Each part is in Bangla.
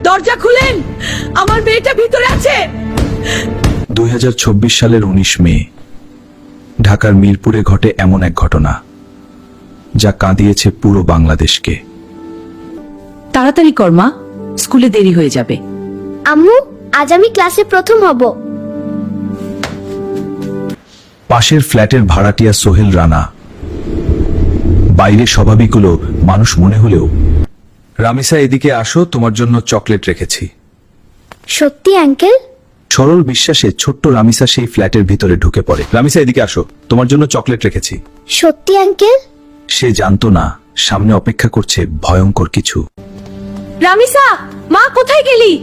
দরজা খুলেন, আমার মেয়েটা ভিতরে আছে। 2024 সালের 19 মে ঢাকার মিরপুরে ঘটে এমন এক ঘটনা যা কাঁদিয়েছে পুরো বাংলাদেশকে। তাড়াতাড়ি কর মা, স্কুলে দেরি হয়ে যাবে। আম্মু, আজ আমি ক্লাসে প্রথম হব। পাশের ফ্ল্যাটের ভাড়াটিয়া সোহেল রানা বাইরে স্বাভাবিক হলো মানুষ মনে হলেও, রামিসা এদিকে আসো, তোমার জন্য চকলেট রেখেছি। সত্যি আঙ্কেল? সরল বিশ্বাসে ছোট্ট রামিসা সেই ফ্ল্যাটের ভিতরে ঢুকে পড়ে। রামিসা এদিকে আসো, তোমার জন্য চকলেট রেখেছি। সত্যি আঙ্কেল? সে জানতো না সামনে অপেক্ষা করছে ভয়ঙ্কর কিছু। রামিসা, মা কোথায় গেলি?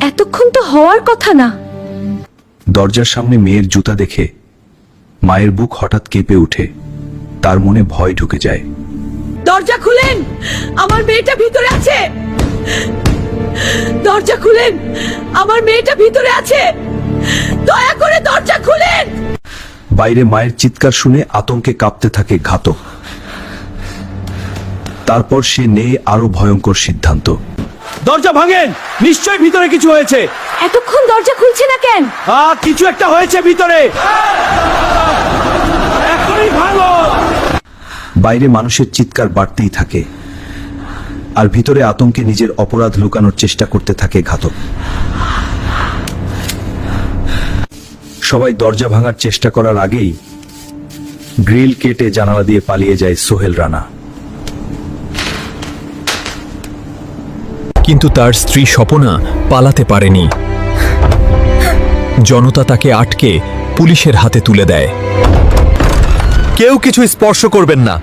এতক্ষণ তো হওয়ার কথা না। দরজার সামনে মেয়ের জুতা দেখে মায়ের বুক হঠাৎ কেঁপে উঠে, তার মনে ভয় ঢুকে যায়। দরজা খুলেন, আমার মেয়েটা ভিতরে আছে। দরজা খুলেন, আমার মেয়েটা ভিতরে আছে। দয়া করে দরজা খুলেন। বাইরে মায়ের চিৎকার শুনে আতঙ্কে কাঁপতে থাকে ঘাতক। তারপর সে নেয় আরো ভয়ঙ্কর সিদ্ধান্ত। দরজা ভাঙেন, নিশ্চয়ই ভিতরে কিছু হয়েছে। এতক্ষণ দরজা খুলছে না কেন? কিছু একটা হয়েছে ভিতরে, এখনই ভাঙো। বাইরে মানুষের চিৎকার বাড়তেই থাকে, আর ভিতরে আতঙ্কে নিজের অপরাধ লুকানোর চেষ্টা করতে থাকে ঘাতক। সবাই দরজা ভাঙার চেষ্টা করার আগেই গ্রিল কেটে জানালা দিয়ে পালিয়ে যায় সোহেল রানা। কিন্তু তার স্ত্রী স্বপনা পালাতে পারেনি। জনতা তাকে আটকে পুলিশের হাতে তুলে দেয়। কেউ কিছু স্পর্শ করবেন না,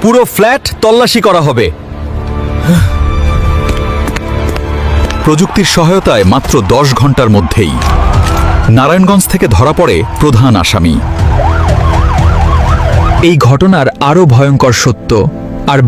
পুরো ফ্ল্যাট তল্লাশি করা হবে। প্রযুক্তির সহায়তায় মাত্র 10 ঘন্টার মধ্যেই নারায়ণগঞ্জ থেকে ধরা পড়ে প্রধান আসামি। এই ঘটনার আরো ভয়ঙ্কর সত্য আর